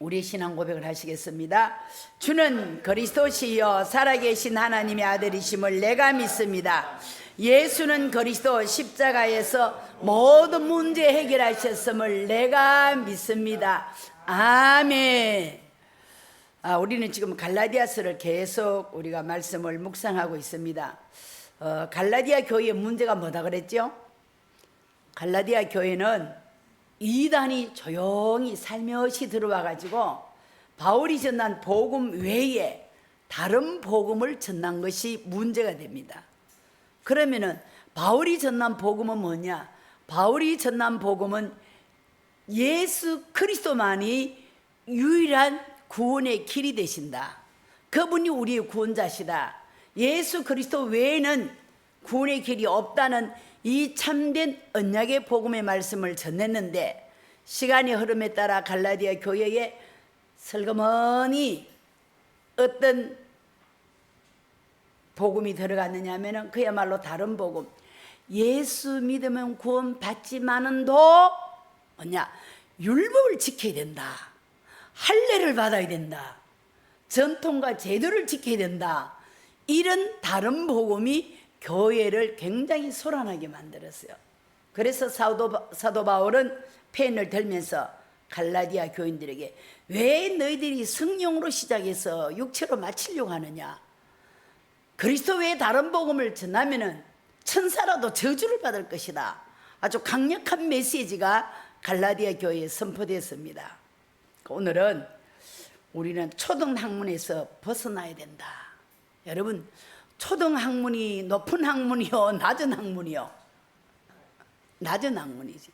우리 신앙 고백을 하시겠습니다. 주는 그리스도시요 살아계신 하나님의 아들이심을 내가 믿습니다. 예수는 그리스도 십자가에서 모든 문제 해결하셨음을 내가 믿습니다. 아멘. 우리는 지금 갈라디아서를 계속 우리가 말씀을 묵상하고 있습니다. 갈라디아 교회의 문제가 뭐다 그랬죠? 갈라디아 교회는 이단이 조용히 살며시 들어와 가지고 바울이 전한 복음 외에 다른 복음을 전한 것이 문제가 됩니다. 그러면은 바울이 전한 복음은 뭐냐? 바울이 전한 복음은 예수 그리스도만이 유일한 구원의 길이 되신다. 그분이 우리의 구원자시다. 예수 그리스도 외에는 구원의 길이 없다는 이 참된 언약의 복음의 말씀을 전했는데, 시간의 흐름에 따라 갈라디아 교회에 슬그머니 어떤 복음이 들어갔느냐 하면 그야말로 다른 복음, 예수 믿으면 구원 받지만은도 뭐냐, 율법을 지켜야 된다, 할례를 받아야 된다, 전통과 제도를 지켜야 된다, 이런 다른 복음이 교회를 굉장히 소란하게 만들었어요. 그래서 사도 바울은 펜을 들면서 갈라디아 교인들에게 왜 너희들이 성령으로 시작해서 육체로 마치려고 하느냐, 그리스도 외에 다른 복음을 전하면은 천사라도 저주를 받을 것이다. 아주 강력한 메시지가 갈라디아 교회에 선포됐습니다. 오늘은 우리는 초등학문에서 벗어나야 된다. 여러분, 초등학문이 높은 학문이요, 낮은 학문이요? 낮은 학문이지.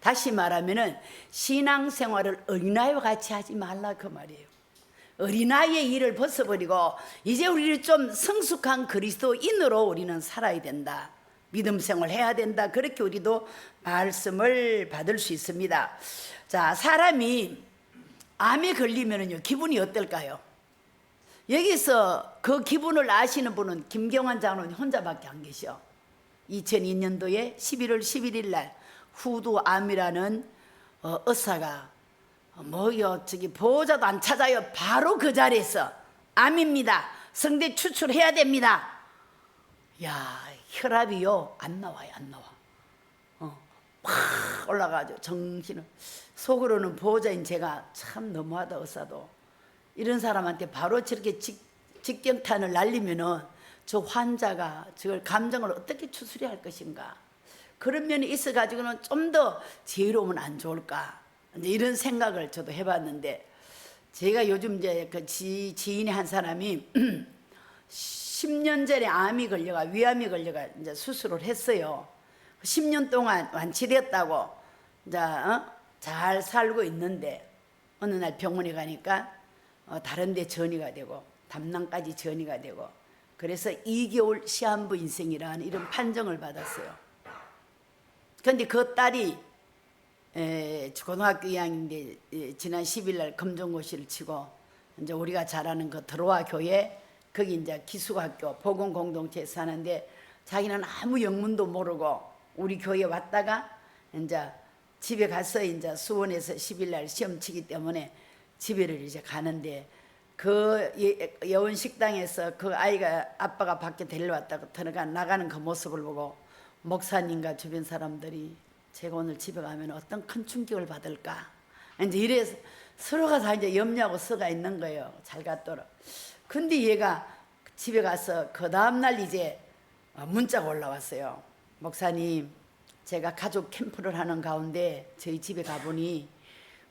다시 말하면은 신앙생활을 어린아이와 같이 하지 말라 그 말이에요. 어린아이의 일을 벗어버리고 이제 우리를 좀 성숙한 그리스도인으로 우리는 살아야 된다. 믿음 생활 해야 된다. 그렇게 우리도 말씀을 받을 수 있습니다. 자, 사람이 암에 걸리면은요, 기분이 어떨까요? 여기서 그 기분을 아시는 분은 김경환 장로님 혼자밖에 안 계셔. 2002년도에 11월 11일 날 후두암이라는 의사가 저기 보호자도 안 찾아요. 바로 그 자리에서 암입니다, 성대 추출해야 됩니다. 야, 혈압이요 안 나와요, 안 나와. 팍 올라가죠. 정신을. 속으로는 보호자인 제가 참 너무하다, 의사도 이런 사람한테 바로 저렇게 직경탄을 날리면은 저 환자가 저걸 감정을 어떻게 추스려야 할 것인가, 그런 면이 있어 가지고는 좀 더 지혜로우면 안 좋을까, 이제 이런 생각을 저도 해봤는데, 제가 요즘 이제 그 지인의 한 사람이 10년 전에 암이 걸려가, 위암이 걸려가 이제 수술을 했어요. 10년 동안 완치됐다고 이제 잘 살고 있는데, 어느 날 병원에 가니까 다른 데 전이가 되고 담낭까지 전이가 되고, 그래서 2개월 시한부 인생이라는 이런 판정을 받았어요. 그런데 그 딸이 고등학교 2학년인데 지난 10일 날 검정고시를 치고 이제 우리가 잘 아는 그 드로아 교회, 거기 이제 기숙학교 복음 공동체에 사는데, 자기는 아무 영문도 모르고 우리 교회에 왔다가 이제 집에 가서 이제 수원에서 10일 날 시험 치기 때문에 집에를 이제 가는데, 그 여원 식당에서 그 아이가 아빠가 밖에 데려왔다고 나가는 그 모습을 보고 목사님과 주변 사람들이 제가 오늘 집에 가면 어떤 큰 충격을 받을까, 이제 이래서 서로가 다 이제 염려하고 서가 있는 거예요. 잘 갔더라. 근데 얘가 집에 가서 그 다음날 이제 문자가 올라왔어요. 목사님, 제가 가족 캠프를 하는 가운데 저희 집에 가보니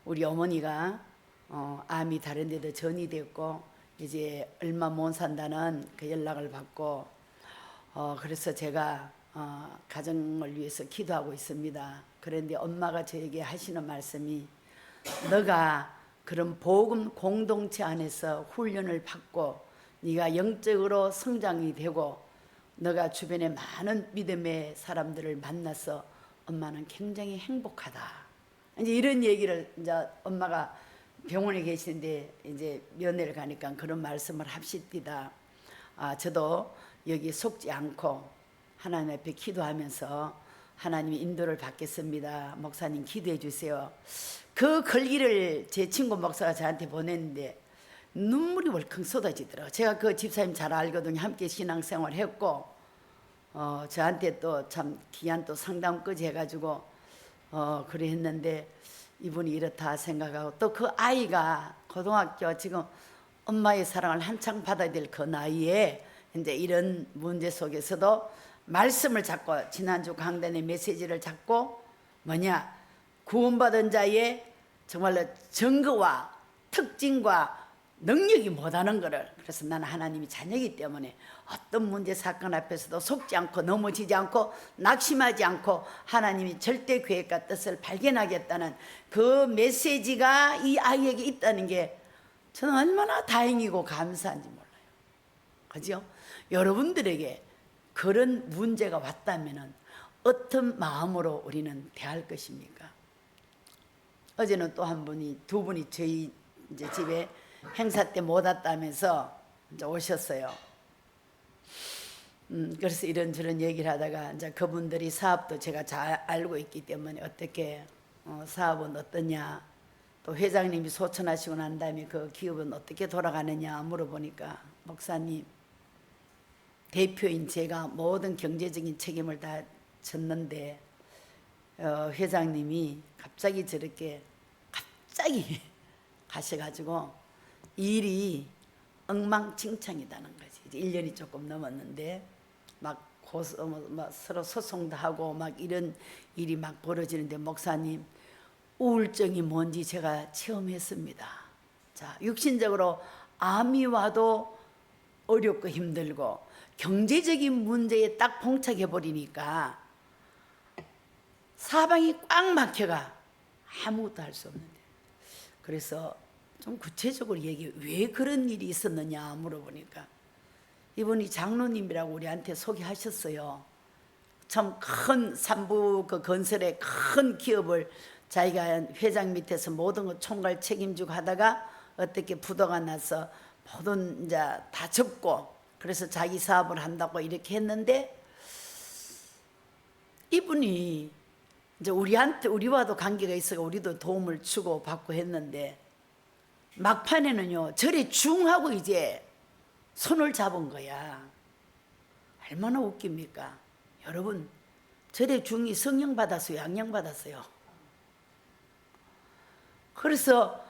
우리 어머니가 암이 다른 데도 전이 됐고 이제 얼마 못 산다는 그 연락을 받고, 그래서 제가 가정을 위해서 기도하고 있습니다. 그런데 엄마가 저에게 하시는 말씀이, 너가 그런 복음 공동체 안에서 훈련을 받고 네가 영적으로 성장이 되고 너가 주변에 많은 믿음의 사람들을 만나서 엄마는 굉장히 행복하다. 이제 이런 얘기를 이제 엄마가 병원에 계시는데 이제 면회를 가니까 그런 말씀을 합시다. 저도 여기 속지 않고 하나님 앞에 기도하면서 하나님의 인도를 받겠습니다. 목사님 기도해 주세요. 그 글귀를 제 친구 목사가 저한테 보냈는데 눈물이 월컹 쏟아지더라고요. 제가 그 집사님 잘 알거든요. 함께 신앙생활 했고 저한테 또 참 귀한 또 상담까지 해가지고 그래 했는데 이분이 이렇다 생각하고 또 그 아이가 고등학교 지금 엄마의 사랑을 한창 받아야 될 그 나이에 이제 이런 문제 속에서도 말씀을 잡고 지난주 강단의 메시지를 잡고 뭐냐 구원받은 자의 정말로 증거와 특징과 능력이 못하는 거를 그래서 나는 하나님이 자녀이기 때문에 어떤 문제 사건 앞에서도 속지 않고 넘어지지 않고 낙심하지 않고 하나님이 절대 계획과 뜻을 발견하겠다는 그 메시지가 이 아이에게 있다는 게 저는 얼마나 다행이고 감사한지 몰라요. 그죠? 여러분들에게 그런 문제가 왔다면 어떤 마음으로 우리는 대할 것입니까? 어제는 또 한 분이 두 분이 저희 이제 집에 행사 때 못 왔다면서 이제 오셨어요. 그래서 이런저런 얘기를 하다가 이제 그분들이 사업도 제가 잘 알고 있기 때문에 어떻게 사업은 어떠냐 또 회장님이 소천하시고 난 다음에 그 기업은 어떻게 돌아가느냐 물어보니까 목사님 대표인 제가 모든 경제적인 책임을 다 졌는데 회장님이 갑자기 저렇게 갑자기 가셔가지고 일이 엉망진창이다는 거지. 이제 1년이 조금 넘었는데 막 서로 소송도 하고 막 이런 일이 막 벌어지는데 목사님 우울증이 뭔지 제가 체험했습니다. 자, 육신적으로 암이 와도 어렵고 힘들고 경제적인 문제에 딱 봉착해 버리니까 사방이 꽉 막혀가 아무것도 할 수 없는데 그래서 좀 구체적으로 얘기해 왜 그런 일이 있었느냐 물어보니까 이분이 장로님이라고 우리한테 소개하셨어요. 참 큰 산부 그 건설의 큰 기업을 자기가 회장 밑에서 모든 거 총괄 책임지고 하다가 어떻게 부도가 나서 모든 이제 다 접고 그래서 자기 사업을 한다고 이렇게 했는데 이분이 이제 우리와도 관계가 있어서 우리도 도움을 주고 받고 했는데 막판에는요 절에 중하고 이제 손을 잡은 거야. 얼마나 웃깁니까? 여러분 절에 중이 성령 받았어요? 양령 받았어요? 그래서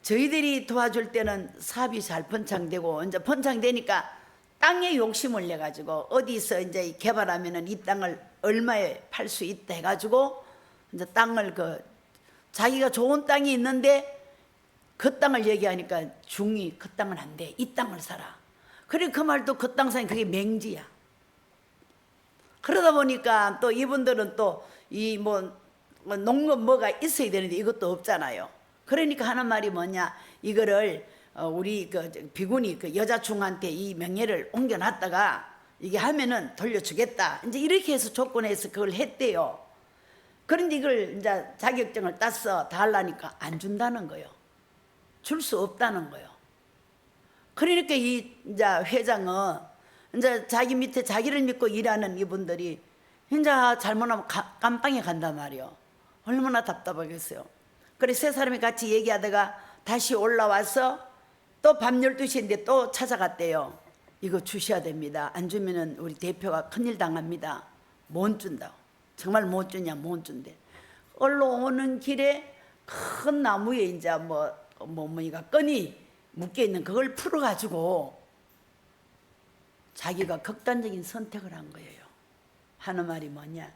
저희들이 도와줄 때는 사업이 잘 번창되고 이제 번창되니까 땅에 욕심을 내가지고 어디서 이제 개발하면은 이 땅을 얼마에 팔 수 있다 해가지고 이제 땅을 자기가 좋은 땅이 있는데 그 땅을 얘기하니까 중이 그 땅은 안 돼. 이 땅을 사라. 그래 그 말도 그 땅 사니 그게 맹지야. 그러다 보니까 또 이분들은 또 이 농업 뭐가 있어야 되는데 이것도 없잖아요. 그러니까 하는 말이 뭐냐 이거를 우리 비군이 여자충한테 이 명예를 옮겨놨다가 이게 하면은 돌려주겠다. 이제 이렇게 해서 조건해서 그걸 했대요. 그런데 이걸 이제 자격증을 땄어 다 하려니까 안 준다는 거예요. 줄 수 없다는 거예요. 그러니까 이 이제 회장은 이제 자기 밑에 자기를 믿고 일하는 이분들이 이제 잘못하면 깜빵에 간단 말이에요. 얼마나 답답하겠어요. 그래서 세 사람이 같이 얘기하다가 다시 올라와서 또 밤 12시인데 또 찾아갔대요. 이거 주셔야 됩니다. 안 주면은 우리 대표가 큰일 당합니다. 못 준다고. 정말 못 주냐 못 준대. 올라오는 길에 큰 나무에 이제 이가 끈이 묶여 있는 그걸 풀어가지고 자기가 극단적인 선택을 한 거예요. 하는 말이 뭐냐?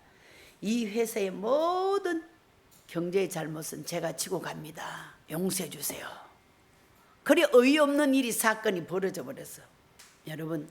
이 회사의 모든 경제의 잘못은 제가 지고 갑니다. 용서해 주세요. 그래 어이없는 일이 사건이 벌어져 버렸어. 여러분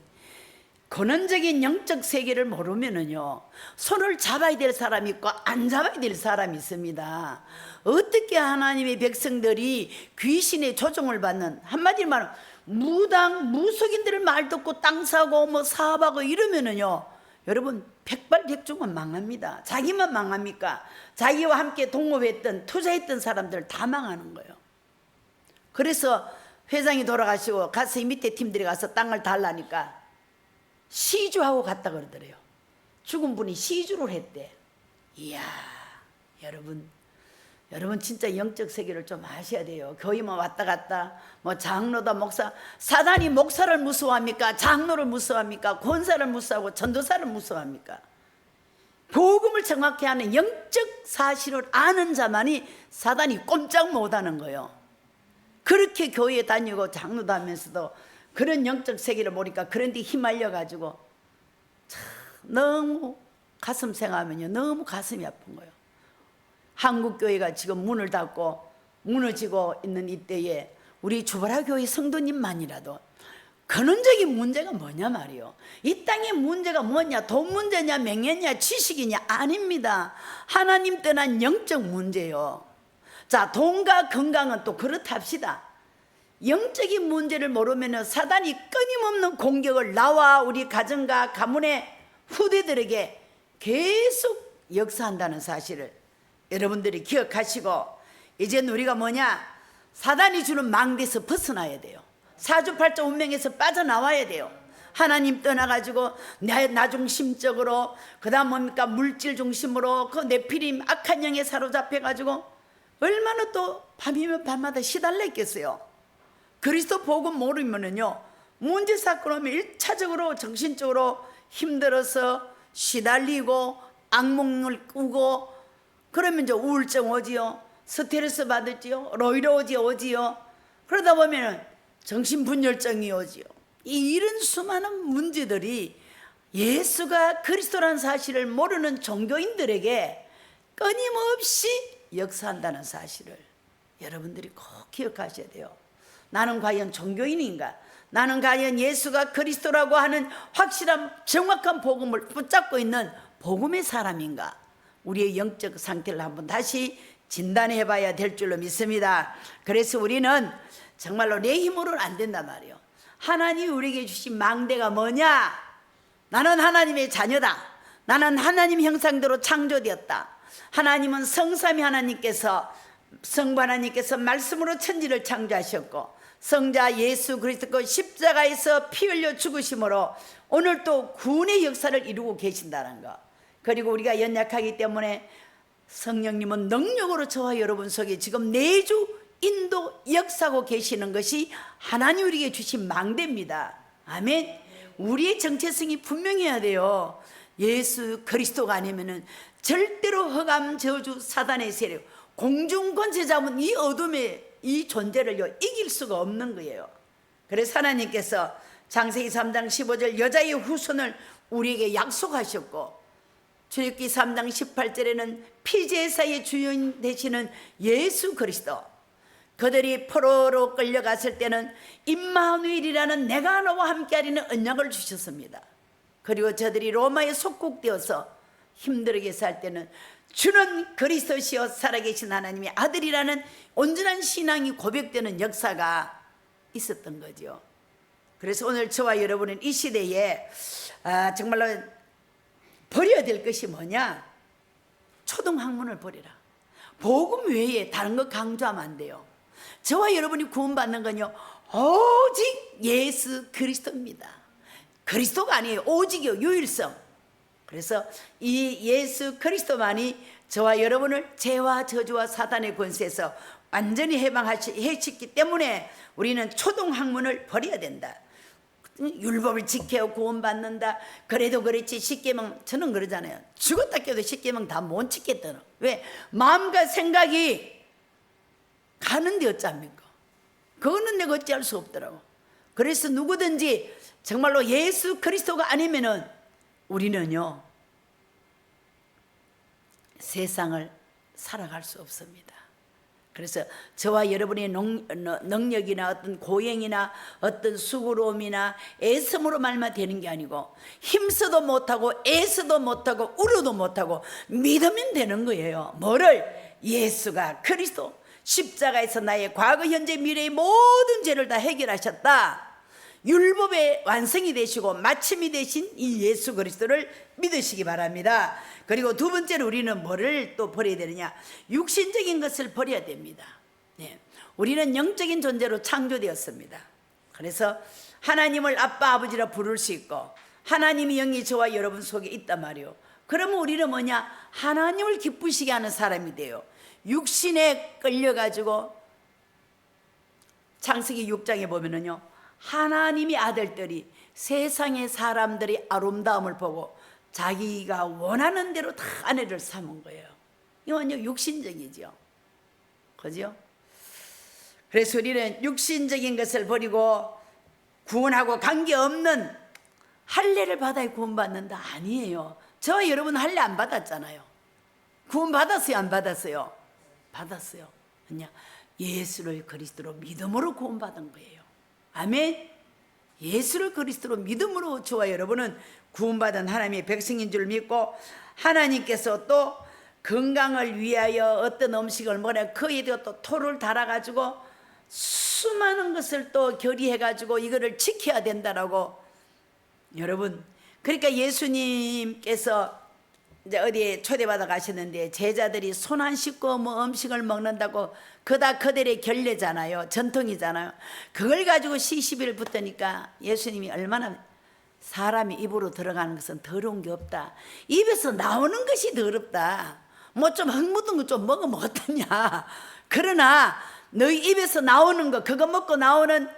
근원적인 영적 세계를 모르면은요 손을 잡아야 될 사람이 있고 안 잡아야 될 사람이 있습니다. 어떻게 하나님의 백성들이 귀신의 조종을 받는 한마디로 말하면 무당 무속인들을 말 듣고 땅 사고 사업하고 이러면은요 여러분 백발백중은 망합니다. 자기만 망합니까? 자기와 함께 동업했던 투자했던 사람들 다 망하는 거예요. 그래서 회장이 돌아가시고 가서 이 밑에 팀들이 가서 땅을 달라니까 시주하고 갔다 그러더래요. 죽은 분이 시주를 했대. 이야, 여러분 진짜 영적 세계를 좀 아셔야 돼요. 교회만 왔다 갔다 뭐 장로다 목사, 사단이 목사를 무서워합니까? 장로를 무서워합니까? 권사를 무서워하고 전도사를 무서워합니까? 복음을 정확히 아는 영적 사실을 아는 자만이 사단이 꼼짝 못하는 거예요. 그렇게 교회에 다니고 장로도 하면서도 그런 영적 세계를 모르니까 그런 데 휘말려 가지고 참 너무 가슴 생각하면요 너무 가슴이 아픈 거예요. 한국교회가 지금 문을 닫고 무너지고 있는 이때에 우리 주보라 교회 성도님만이라도 근원적인 문제가 뭐냐 말이요. 이 땅의 문제가 뭐냐? 돈 문제냐, 명예냐, 지식이냐? 아닙니다. 하나님 떠난 영적 문제요. 자, 돈과 건강은 또 그렇답시다. 영적인 문제를 모르면 사단이 끊임없는 공격을 나와 우리 가정과 가문의 후대들에게 계속 역사한다는 사실을 여러분들이 기억하시고, 이제는 우리가 뭐냐? 사단이 주는 망대에서 벗어나야 돼요. 사주팔자 운명에서 빠져나와야 돼요. 하나님 떠나가지고 나 중심적으로, 그 다음 뭡니까? 물질 중심으로 그 네피림 악한 영에 사로잡혀가지고 얼마나 또 밤이면 밤마다 시달렸겠어요. 그리스도 복음 모르면은요 문제 사건 오면 1차적으로 정신적으로 힘들어서 시달리고 악몽을 꾸고, 그러면 이제 우울증 오지요, 스트레스 받을지요, 로이로지 오지요. 그러다 보면은 정신분열증이 오지요. 이런 수많은 문제들이 예수가 그리스도라는 사실을 모르는 종교인들에게 끊임없이 역사한다는 사실을 여러분들이 꼭 기억하셔야 돼요. 나는 과연 종교인인가? 나는 과연 예수가 그리스도라고 하는 확실한 정확한 복음을 붙잡고 있는 복음의 사람인가? 우리의 영적 상태를 한번 다시 진단해 봐야 될 줄로 믿습니다. 그래서 우리는 정말로 내 힘으로는 안 된단 말이에요. 하나님이 우리에게 주신 망대가 뭐냐? 나는 하나님의 자녀다. 나는 하나님 형상대로 창조되었다. 하나님은 성삼위 하나님께서, 성부 하나님께서 말씀으로 천지를 창조하셨고, 성자 예수 그리스도 십자가에서 피 흘려 죽으심으로 오늘 또 구원의 역사를 이루고 계신다는 것. 그리고 우리가 연약하기 때문에 성령님은 능력으로 저와 여러분 속에 지금 내주 인도 역사하고 계시는 것이 하나님 우리에게 주신 망대입니다. 아멘. 우리의 정체성이 분명해야 돼요. 예수 그리스도가 아니면은 절대로 흑암 저주 사단의 세력, 공중권세 잡은 이 어둠의 이 존재를요 이길 수가 없는 거예요. 그래서 하나님께서 창세기 3장 15절 여자의 후손을 우리에게 약속하셨고, 출애굽기 3장 18절에는 피제사의 주인 되시는 예수 그리스도, 그들이 포로로 끌려갔을 때는 임마누엘이라는 내가 너와 함께하리는 언약을 주셨습니다. 그리고 저들이 로마에 속국되어서 힘들게 살 때는 주는 그리스도시요 살아계신 하나님의 아들이라는 온전한 신앙이 고백되는 역사가 있었던 거죠. 그래서 오늘 저와 여러분은 이 시대에 정말로 버려야 될 것이 뭐냐? 초등학문을 버리라. 복음 외에 다른 거 강조하면 안 돼요. 저와 여러분이 구원받는 건요 오직 예수 그리스도입니다. 그리스도가 아니에요. 오직이요, 유일성. 그래서 이 예수 그리스도만이 저와 여러분을 죄와 저주와 사단의 권세에서 완전히 해치기 때문에 우리는 초등학문을 버려야 된다. 율법을 지켜 구원받는다. 그래도 그렇지 십계명, 저는 그러잖아요. 죽었다 깨도 십계명 다 못 지켰다는. 왜? 마음과 생각이 가는데 어쩝니까? 그거는 내가 어찌할 수 없더라고. 그래서 누구든지 정말로 예수 그리스도가 아니면은 우리는요 세상을 살아갈 수 없습니다. 그래서 저와 여러분의 능력이나 어떤 고행이나 어떤 수고로움이나 애씀으로 말만 되는 게 아니고, 힘써도 못하고 애써도 못하고 울어도 못하고 믿으면 되는 거예요. 뭐를? 예수가 그리스도 십자가에서 나의 과거 현재 미래의 모든 죄를 다 해결하셨다. 율법의 완성이 되시고 마침이 되신 이 예수 그리스도를 믿으시기 바랍니다. 그리고 두 번째로 우리는 뭐를 또 버려야 되느냐? 육신적인 것을 버려야 됩니다. 네. 우리는 영적인 존재로 창조되었습니다. 그래서 하나님을 아빠 아버지라 부를 수 있고, 하나님의 영이 저와 여러분 속에 있단 말이요. 그러면 우리는 뭐냐? 하나님을 기쁘시게 하는 사람이 돼요. 육신에 끌려가지고 창세기 6장에 보면은요, 하나님이 아들들이 세상의 사람들이 아름다움을 보고 자기가 원하는 대로 다 아내를 삼은 거예요. 이건 육신적이죠. 그죠? 그래서 우리는 육신적인 것을 버리고 구원하고 관계없는 할례를 받아야 구원받는다? 아니에요. 저와 여러분 할례 안 받았잖아요. 구원 받았어요? 안 받았어요? 받았어요. 그냥 예수를 그리스도로 믿음으로 구원받은 거예요. 아멘. 예수를 그리스도로 믿음으로 저와 여러분은 구원받은 하나님의 백성인 줄 믿고, 하나님께서 또 건강을 위하여 어떤 음식을 먹으라 거기에다가 또 토를 달아가지고 수많은 것을 또 결의해가지고 이거를 지켜야 된다라고. 여러분, 그러니까 예수님께서 이제 어디에 초대받아 가시는데 제자들이 손 안 씻고 뭐 음식을 먹는다고, 그다 그들의 결례잖아요. 전통이잖아요. 그걸 가지고 시시비를 붙으니까 예수님이 얼마나, 사람이 입으로 들어가는 것은 더러운 게 없다. 입에서 나오는 것이 더럽다. 뭐 좀 흙 묻은 거 좀 먹으면 어떠냐. 그러나 너희 입에서 나오는 거, 그거 먹고 나오는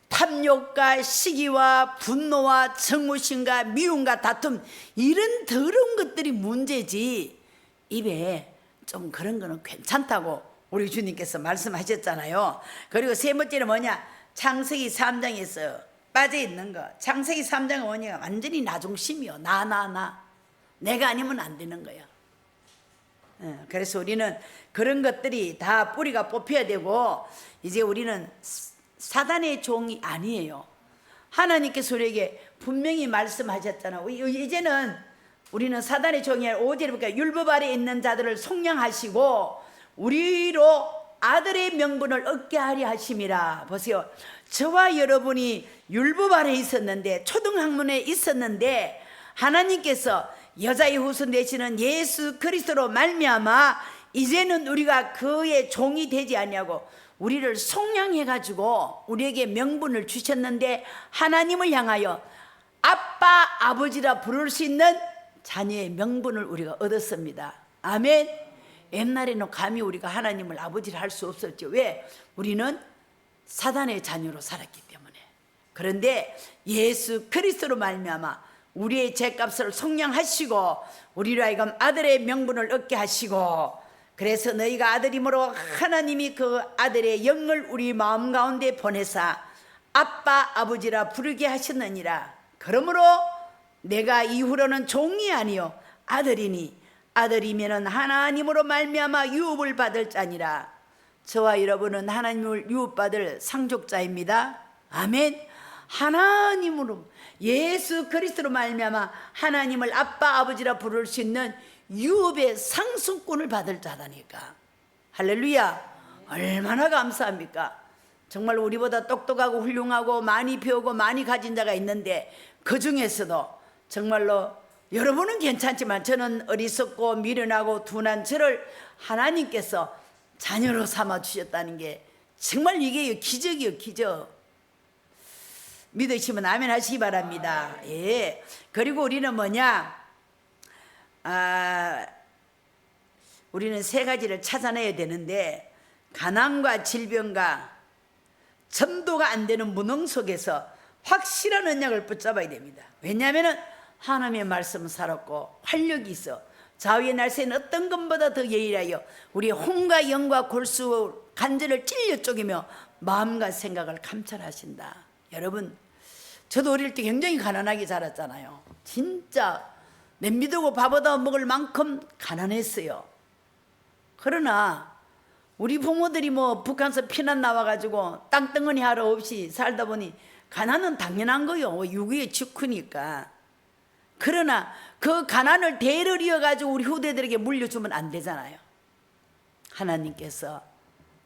탐욕과 시기와 분노와 증오심과 미움과 다툼, 이런 더러운 것들이 문제지, 입에 좀 그런 거는 괜찮다고 우리 주님께서 말씀하셨잖아요. 그리고 세 번째는 뭐냐? 창세기 3장에서 빠져있는 거. 창세기 3장은 뭐냐? 완전히 나중심이요. 나 내가 아니면 안 되는 거야. 그래서 우리는 그런 것들이 다 뿌리가 뽑혀야 되고, 이제 우리는 사단의 종이 아니에요. 하나님께서 우리에게 분명히 말씀하셨잖아요. 이제는 우리는 사단의 종이 아니라 5절에 보니까 율법 아래 있는 자들을 속량하시고 우리로 아들의 명분을 얻게 하려 하심이라. 보세요. 저와 여러분이 율법 아래 있었는데, 초등학문에 있었는데, 하나님께서 여자의 후손 되시는 예수 그리스도로 말미암아 이제는 우리가 그의 종이 되지 아니하고 우리를 속량해 가지고 우리에게 명분을 주셨는데, 하나님을 향하여 아빠 아버지라 부를 수 있는 자녀의 명분을 우리가 얻었습니다. 아멘. 옛날에는 감히 우리가 하나님을 아버지라 할 수 없었죠. 왜? 우리는 사단의 자녀로 살았기 때문에. 그런데 예수 그리스도로 말미암아 우리의 죄값을 속량하시고 우리로 하여금 아들의 명분을 얻게 하시고, 그래서 너희가 아들이므로 하나님이 그 아들의 영을 우리 마음 가운데 보내사 아빠 아버지라 부르게 하셨느니라. 그러므로 내가 이후로는 종이 아니요 아들이니, 아들이면은 하나님으로 말미암아 유업을 받을 자니라. 저와 여러분은 하나님을 유업받을 상속자입니다. 아멘. 하나님으로, 예수 그리스도로 말미암아 하나님을 아빠 아버지라 부를 수 있는 유업의 상속권을 받을 자다니까. 할렐루야. 얼마나 감사합니까? 정말 우리보다 똑똑하고 훌륭하고 많이 배우고 많이 가진 자가 있는데, 그 중에서도 정말로 여러분은 괜찮지만 저는 어리석고 미련하고 둔한 저를 하나님께서 자녀로 삼아 주셨다는 게 정말 이게 기적이요, 기적. 믿으시면 아멘 하시기 바랍니다. 예. 그리고 우리는 뭐냐? 우리는 세 가지를 찾아내야 되는데, 가난과 질병과 전도가 안 되는 무능 속에서 확실한 언약을 붙잡아야 됩니다. 왜냐하면 하나님의 말씀은 살았고 활력이 있어 좌우의 날새는 어떤 것보다 더 예리하여 우리 혼과 영과 골수 간절을 찔려 쪼개며 마음과 생각을 감찰하신다. 여러분, 저도 어릴 때 굉장히 가난하게 자랐잖아요. 진짜 냄비 두고 밥 얻어 먹을 만큼 가난했어요. 그러나 우리 부모들이 뭐 북한에서 피난 나와가지고 땅덩어리 하루 없이 살다 보니 가난은 당연한 거요. 유구의 직후니까. 그러나 그 가난을 대를 이어가지고 우리 후대들에게 물려주면 안 되잖아요. 하나님께서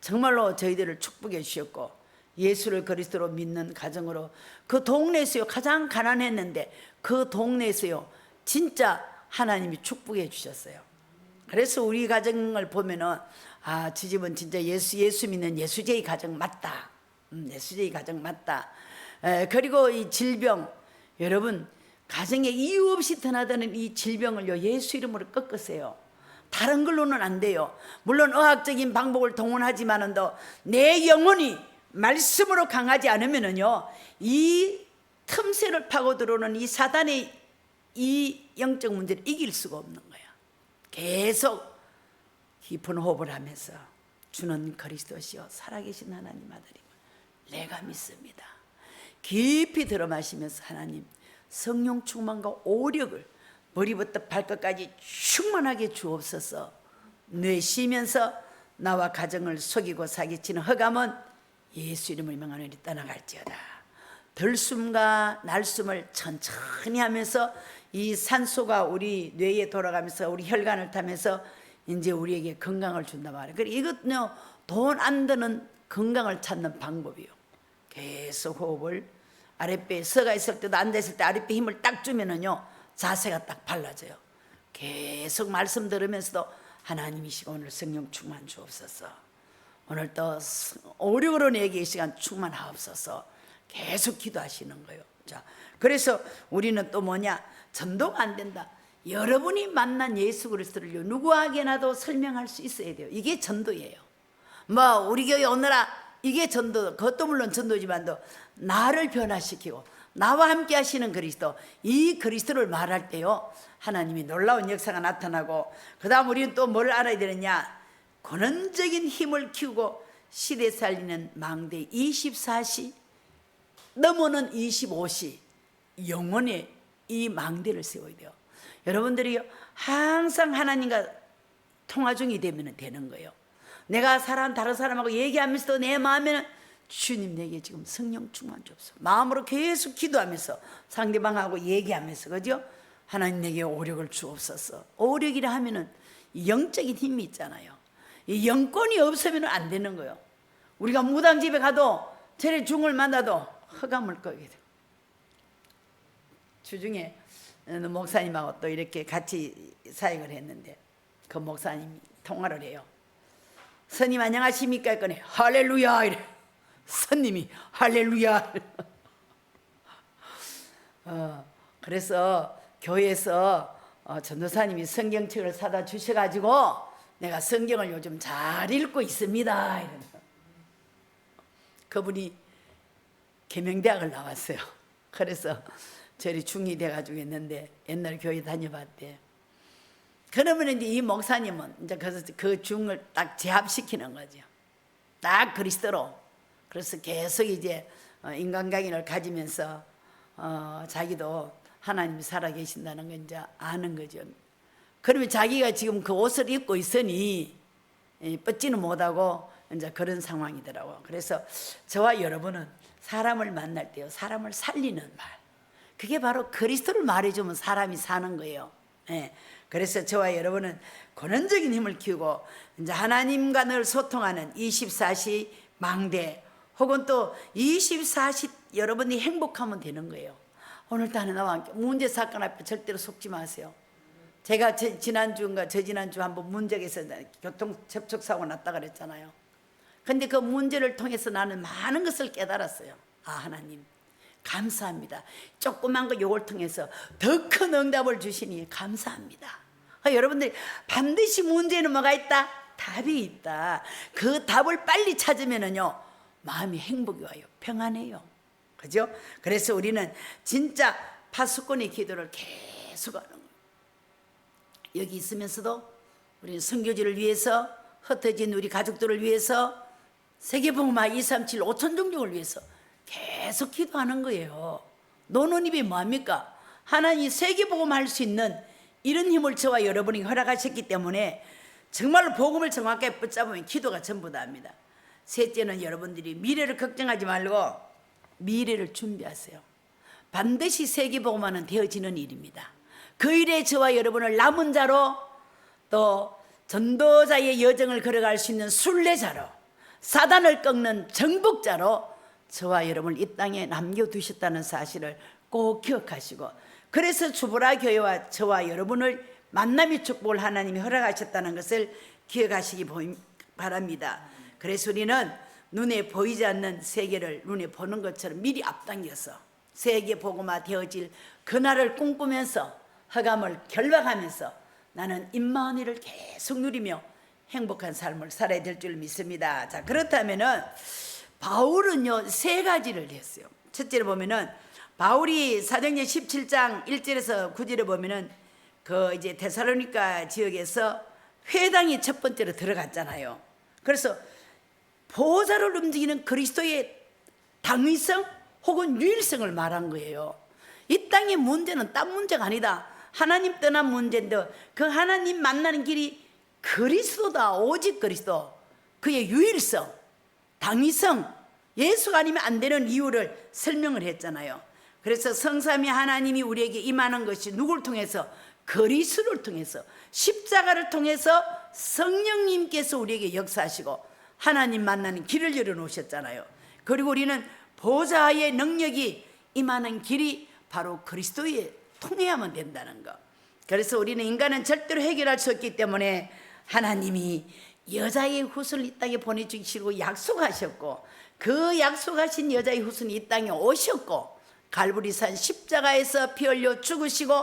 정말로 저희들을 축복해 주셨고, 예수를 그리스도로 믿는 가정으로 그 동네에서요 가장 가난했는데 그 동네에서요 진짜 하나님이 축복해 주셨어요. 그래서 우리 가정을 보면은 저 집은 진짜 예수 믿는 예수제의 가정 맞다. 예수제의 가정 맞다. 그리고 이 질병, 여러분 가정에 이유 없이 드나드는 이 질병을요 예수 이름으로 꺾으세요. 다른 걸로는 안 돼요. 물론 의학적인 방법을 동원하지만은 내 영혼이 말씀으로 강하지 않으면은요 이 틈새를 파고 들어오는 이 사단의 이 영적 문제를 이길 수가 없는 거야. 계속 깊은 호흡을 하면서 주는 그리스도시요 살아계신 하나님 아들이고 내가 믿습니다. 깊이 들어 마시면서 하나님 성령 충만과 오력을 머리부터 발끝까지 충만하게 주옵소서. 뇌 쉬면서 나와 가정을 속이고 사기치는 흑암은 예수 이름을 명하노니 떠나갈지어다. 들숨과 날숨을 천천히 하면서 이 산소가 우리 뇌에 돌아가면서 우리 혈관을 타면서 이제 우리에게 건강을 준단 말이에요. 그리고 이것은요 돈 안 드는 건강을 찾는 방법이요. 계속 호흡을 아랫배에 서가 있을 때도 앉아있을 때 아랫배 힘을 딱 주면은요 자세가 딱 발라져요. 계속 말씀 들으면서도 하나님이시고 오늘 성령 충만 주옵소서. 오늘 또 오력으로 내게 이 시간 충만하옵소서. 계속 기도하시는 거예요. 자, 그래서 우리는 또 뭐냐? 전도가 안 된다. 여러분이 만난 예수 그리스도를요 누구에게나도 설명할 수 있어야 돼요. 이게 전도예요. 뭐 우리 교회 오너라 이게 전도, 그것도 물론 전도지만도 나를 변화시키고 나와 함께 하시는 그리스도, 이 그리스도를 말할 때요 하나님이 놀라운 역사가 나타나고, 그 다음 우리는 또 뭘 알아야 되느냐? 권원적인 힘을 키우고 시대 살리는 망대 24시 넘어는 25시 영원의 이 망대를 세워야 돼요. 여러분들이요 항상 하나님과 통화 중이 되면 되는 거예요. 내가 다른 사람하고 얘기하면서도 내 마음에는 주님 내게 지금 성령 충만 주옵소서. 마음으로 계속 기도하면서 상대방하고 얘기하면서, 그죠? 하나님 내게 오력을 주옵소서. 오력이라 하면은 영적인 힘이 있잖아요. 이 영권이 없으면 안 되는 거예요. 우리가 무당집에 가도 저래 중을 만나도 흑암을 끄게 돼요. 주중에 목사님하고 또 이렇게 같이 사역을 했는데 그 목사님이 통화를 해요. 스님 안녕하십니까 했더니 할렐루야 이래. 스님이 할렐루야. 그래서 교회에서 전도사님이 성경책을 사다 주셔가지고 내가 성경을 요즘 잘 읽고 있습니다 이러면서. 그분이 계명대학을 나왔어요. 그래서 저리 중이 돼가지고 있는데 옛날 교회 다녀봤대. 그러면 이제 이 목사님은 이제 그 중을 딱 제압시키는 거죠. 딱 그리스도로. 그래서 계속 이제 인간관계를 가지면서 자기도 하나님이 살아계신다는 걸 이제 아는 거죠. 그러면 자기가 지금 그 옷을 입고 있으니 뻗지는 못하고 이제 그런 상황이더라고요. 그래서 저와 여러분은 사람을 만날 때요 사람을 살리는 말, 그게 바로 그리스도를 말해주면 사람이 사는 거예요. 예. 그래서 저와 여러분은 권원적인 힘을 키우고 이제 하나님과 늘 소통하는 24시 망대, 혹은 또 24시 여러분이 행복하면 되는 거예요. 오늘도 하나와 함께 문제 사건 앞에 절대로 속지 마세요. 제가 지난주인가 저지난주 한번 문제에서 교통 접촉사고 났다 그랬잖아요. 근데 그 문제를 통해서 나는 많은 것을 깨달았어요. 아, 하나님 감사합니다. 조그만 거 요걸 통해서 더 큰 응답을 주시니 감사합니다. 여러분들이 반드시 문제는 뭐가 있다? 답이 있다. 그 답을 빨리 찾으면은요 마음이 행복이 와요. 평안해요. 그죠? 그래서 우리는 진짜 파수꾼의 기도를 계속 하는 거예요. 여기 있으면서도 우리는 선교지를 위해서, 흩어진 우리 가족들을 위해서, 세계복음화 237 5천 종족을 위해서 계속 기도하는 거예요. 노는 입이 뭐합니까? 하나님이 세계복음 할 수 있는 이런 힘을 저와 여러분이 허락하셨기 때문에 정말로 복음을 정확하게 붙잡으면 기도가 전부 다입니다. 셋째는 여러분들이 미래를 걱정하지 말고 미래를 준비하세요. 반드시 세계복음화는 되어지는 일입니다. 그 일에 저와 여러분을 남은 자로, 또 전도자의 여정을 걸어갈 수 있는 순례자로, 사단을 꺾는 정복자로 저와 여러분을 이 땅에 남겨두셨다는 사실을 꼭 기억하시고, 그래서 주보라 교회와 저와 여러분을 만남의 축복을 하나님이 허락하셨다는 것을 기억하시기 바랍니다. 그래서 우리는 눈에 보이지 않는 세계를 눈에 보는 것처럼 미리 앞당겨서 세계 복음화 되어질 그날을 꿈꾸면서 허감을 결박하면서 나는 임마누엘을 계속 누리며 행복한 삶을 살아야 될 줄 믿습니다. 자, 그렇다면은 바울은요 3가지를 했어요. 첫째로 보면은 바울이 사도행전 17장 1절에서 9절에 보면은 그 이제 데살로니가 지역에서 회당이 첫 번째로 들어갔잖아요. 그래서 보좌를 움직이는 그리스도의 당위성 혹은 유일성을 말한 거예요. 이 땅의 문제는 딴 문제가 아니다. 하나님 떠난 문제인데 그 하나님 만나는 길이 그리스도다. 오직 그리스도. 그의 유일성, 당위성, 예수가 아니면 안 되는 이유를 설명을 했잖아요. 그래서 성삼위 하나님이 우리에게 임하는 것이 누굴 통해서? 그리스도를 통해서, 십자가를 통해서 성령님께서 우리에게 역사하시고 하나님 만나는 길을 열어놓으셨잖아요. 그리고 우리는 보좌의 능력이 임하는 길이 바로 그리스도에 통해야만 된다는 것. 그래서 우리는 인간은 절대로 해결할 수 없기 때문에 하나님이 여자의 후손을 이 땅에 보내주시고 약속하셨고 그 약속하신 여자의 후손이 이 땅에 오셨고 갈보리산 십자가에서 피 흘려 죽으시고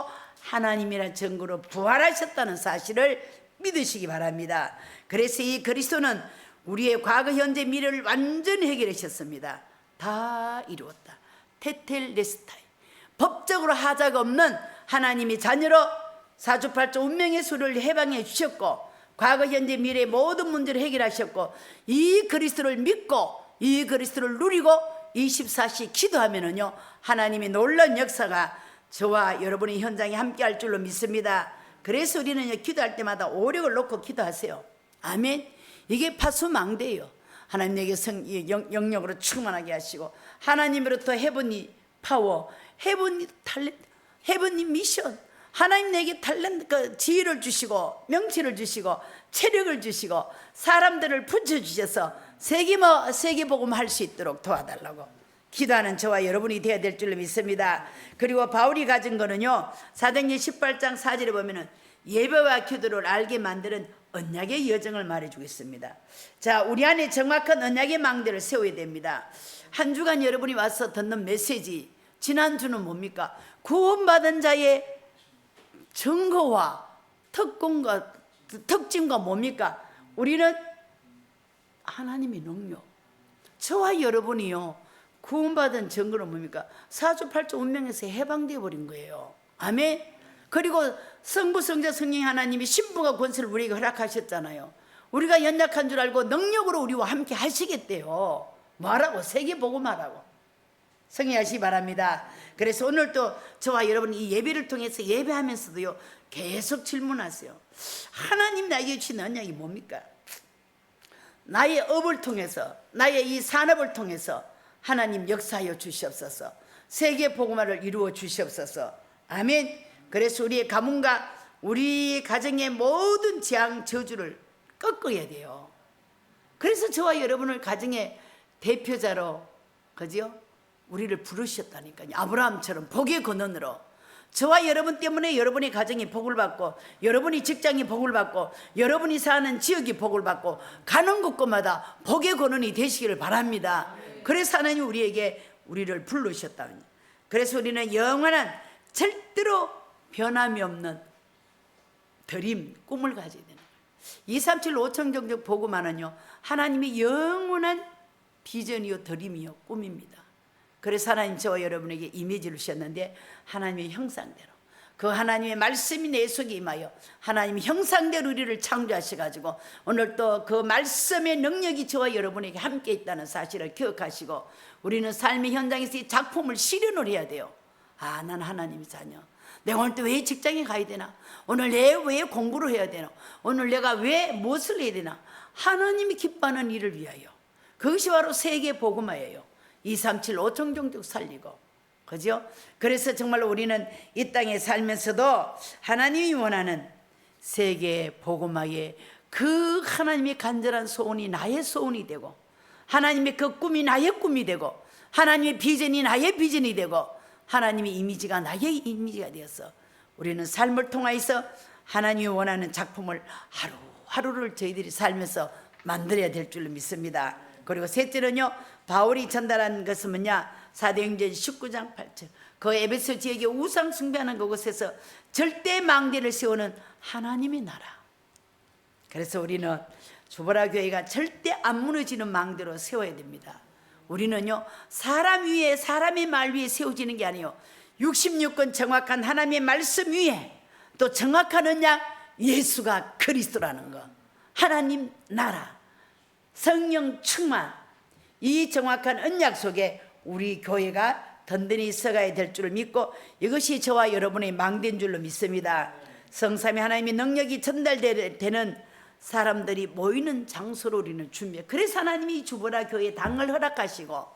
하나님이라는 증거로 부활하셨다는 사실을 믿으시기 바랍니다. 그래서 이 그리스도는 우리의 과거, 현재, 미래를 완전히 해결하셨습니다. 다 이루었다. 테텔레스타이. 법적으로 하자가 없는 하나님의 자녀로 사주팔조 운명의 수를 해방해 주셨고 과거, 현재, 미래의 모든 문제를 해결하셨고 이 그리스도를 믿고 이 그리스도를 누리고 24시 기도하면은요 하나님의 놀라운 역사가 저와 여러분의 현장에 함께 할 줄로 믿습니다. 그래서 우리는 기도할 때마다 오력을 놓고 기도하세요. 아멘. 이게 파수망대예요. 하나님 내게 영역으로 충만하게 하시고 하나님으로부터 헤븐리 파워, 헤븐리 탤런트, 헤븐리 미션, 하나님 내게 탤런트 지혜를 주시고 명치를 주시고 체력을 주시고 사람들을 붙여주셔서 세계 복음 할 수 있도록 도와달라고 기도하는 저와 여러분이 되어야 될 줄로 믿습니다. 그리고 바울이 가진 거는요 사도행전 18장 4절에 보면은 예배와 기도를 알게 만드는 언약의 여정을 말해주고 있습니다. 자, 우리 안에 정확한 언약의 망대를 세워야 됩니다. 한 주간 여러분이 와서 듣는 메시지, 지난주는 뭡니까? 구원받은 자의 증거와 특권과 특징과 뭡니까? 우리는 하나님의 능력. 저와 여러분이요 구원받은 증거는 뭡니까? 사주팔조 운명에서 해방되어 버린 거예요. 아멘. 그리고 성부, 성자, 성령 하나님이 신부가 권세를 우리에게 허락하셨잖아요. 우리가 연약한 줄 알고 능력으로 우리와 함께 하시겠대요. 뭐라고? 세계 복음하라고. 성의하시기 바랍니다. 그래서 오늘도 저와 여러분 이 예배를 통해서 예배하면서도요 계속 질문하세요. 하나님 나에게 주신 언약이 뭡니까? 나의 업을 통해서, 나의 이 산업을 통해서 하나님 역사하여 주시옵소서. 세계 복음화를 이루어 주시옵소서. 아멘. 그래서 우리의 가문과 우리 가정의 모든 재앙 저주를 꺾어야 돼요. 그래서 저와 여러분을 가정의 대표자로 그죠? 우리를 부르셨다니까요. 아브라함처럼 복의 근원으로 저와 여러분 때문에 여러분의 가정이 복을 받고 여러분이 직장이 복을 받고 여러분이 사는 지역이 복을 받고 가는 곳곳마다 복의 근원이 되시기를 바랍니다. 그래서 하나님 우리를 부르셨다. 그래서 우리는 영원한 절대로 변함이 없는 드림, 꿈을 가져야 되는 거예요. 237 5천 정적 복음화는요 하나님의 영원한 비전이요 드림이요 꿈입니다. 그래서 하나님 저와 여러분에게 이미지를 주셨는데 하나님의 형상대로 그 하나님의 말씀이 내 속에 임하여 하나님의 형상대로 우리를 창조하셔가지고 오늘 또 그 말씀의 능력이 저와 여러분에게 함께 있다는 사실을 기억하시고 우리는 삶의 현장에서 이 작품을 실현을 해야 돼요. 아, 난 하나님의 자녀. 내가 오늘 또 왜 직장에 가야 되나? 오늘 왜 공부를 해야 되나? 오늘 내가 왜 무엇을 해야 되나? 하나님이 기뻐하는 일을 위하여. 그것이 바로 세계 복음화예요. 237 5천 종족 살리고 그죠? 그래서 정말 우리는 이 땅에 살면서도 하나님이 원하는 세계 복음화의 그 하나님의 간절한 소원이 나의 소원이 되고 하나님의 그 꿈이 나의 꿈이 되고 하나님의 비전이 나의 비전이 되고 하나님의 이미지가 나의 이미지가 되어서 우리는 삶을 통하여서 하나님이 원하는 작품을 하루하루를 저희들이 살면서 만들어야 될 줄로 믿습니다. 그리고 셋째는요, 바울이 전달한 것은 뭐냐? 사도행전 19장 8절. 그 에베소 지역에 우상 숭배하는 그곳에서 절대 망대를 세우는 하나님의 나라. 그래서 우리는 주보라 교회가 절대 안 무너지는 망대로 세워야 됩니다. 우리는요, 사람 위에, 사람의 말 위에 세워지는 게 아니에요. 66권 정확한 하나님의 말씀 위에, 또 정확한 언약, 예수가 그리스도라는 거, 하나님 나라, 성령 충만, 이 정확한 언약 속에 우리 교회가 든든히 서가야 될 줄을 믿고, 이것이 저와 여러분의 망대인 줄로 믿습니다. 성삼위 하나님의 능력이 전달되는 사람들이 모이는 장소로 우리는 준비해. 그래서 하나님이 주보라 교회 당을 허락하시고,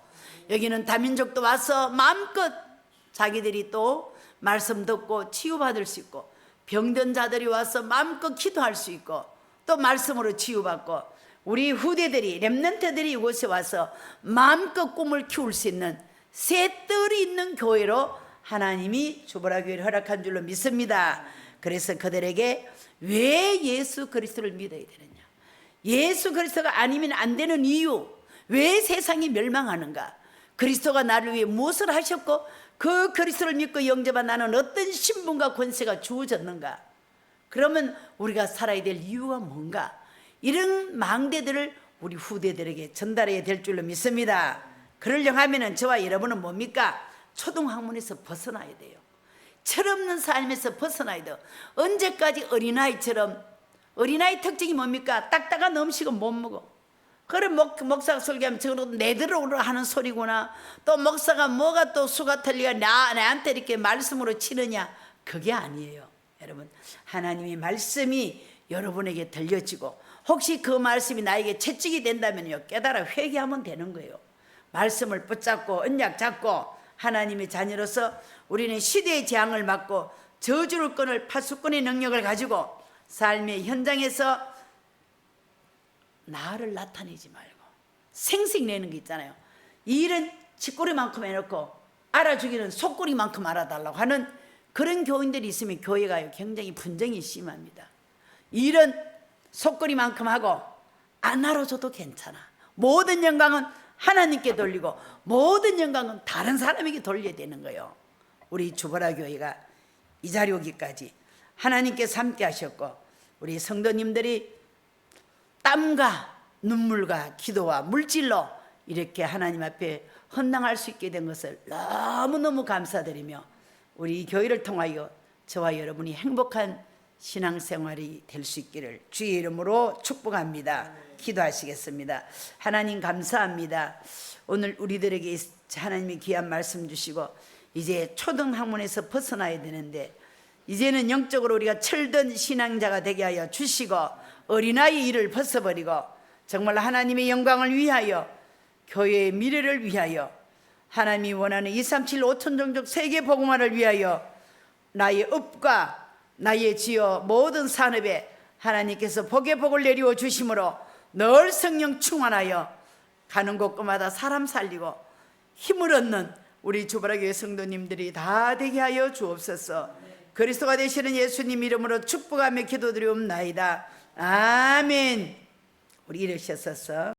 여기는 다민족도 와서 마음껏 자기들이 또 말씀 듣고 치유받을 수 있고, 병든 자들이 와서 마음껏 기도할 수 있고, 또 말씀으로 치유받고, 우리 후대들이, 렘넌트들이 이곳에 와서 마음껏 꿈을 키울 수 있는 새 뜰이 있는 교회로 하나님이 주보라 교회를 허락한 줄로 믿습니다. 그래서 그들에게 왜 예수 그리스도를 믿어야 되느냐, 예수 그리스도가 아니면 안 되는 이유, 왜 세상이 멸망하는가, 그리스도가 나를 위해 무엇을 하셨고, 그 그리스도를 믿고 영접한 나는 어떤 신분과 권세가 주어졌는가, 그러면 우리가 살아야 될 이유가 뭔가, 이런 망대들을 우리 후대들에게 전달해야 될 줄로 믿습니다. 그러려고 하면 저와 여러분은 뭡니까? 초등학문에서 벗어나야 돼요. 철없는 삶에서 벗어나야 돼요. 언제까지 어린아이처럼, 어린아이 특징이 뭡니까? 딱딱한 음식은 못 먹어. 그래, 목사가 설교하면 저거 내들어오라 하는 소리구나. 또 목사가 뭐가 또 수가 틀리가 나한테 이렇게 말씀으로 치느냐, 그게 아니에요. 여러분, 하나님의 말씀이 여러분에게 들려지고, 혹시 그 말씀이 나에게 채찍이 된다면요, 깨달아 회개하면 되는 거예요. 말씀을 붙잡고 언약 잡고 하나님의 자녀로서 우리는 시대의 재앙을 막고 저주를 끊을 파수꾼의 능력을 가지고 삶의 현장에서 나를 나타내지 말고 생색내는 게 있잖아요. 이 일은 쥐꼬리만큼 해놓고 알아주기는 속꼬리만큼 알아달라고 하는 그런 교인들이 있으면 교회가 굉장히 분쟁이 심합니다. 이 일은 속꼬리만큼 하고 안 알아줘도 괜찮아. 모든 영광은 하나님께 돌리고 모든 영광은 다른 사람에게 돌려야 되는 거예요. 우리 주보라 교회가 이 자리에 오기까지 하나님께서 함께 하셨고, 우리 성도님들이 땀과 눈물과 기도와 물질로 이렇게 하나님 앞에 헌당할 수 있게 된 것을 너무너무 감사드리며, 우리 교회를 통하여 저와 여러분이 행복한 신앙생활이 될 수 있기를 주의 이름으로 축복합니다. 기도하시겠습니다. 하나님 감사합니다. 오늘 우리들에게 하나님이 귀한 말씀 주시고, 이제 초등학문에서 벗어나야 되는데, 이제는 영적으로 우리가 철든 신앙자가 되게 하여 주시고, 어린아이 일을 벗어버리고 정말 하나님의 영광을 위하여, 교회의 미래를 위하여, 하나님이 원하는 237 5천 종족 세계 복음화를 위하여 나의 업과 나의 지어 모든 산업에 하나님께서 복의 복을 내리워 주심으로 늘 성령 충만하여 가는 곳마다 사람 살리고 힘을 얻는 우리 주보라 교회 성도님들이 다 되게 하여 주옵소서. 그리스도가 되시는 예수님 이름으로 축복하며 기도드리옵나이다. 아멘. 우리 일으켰었어.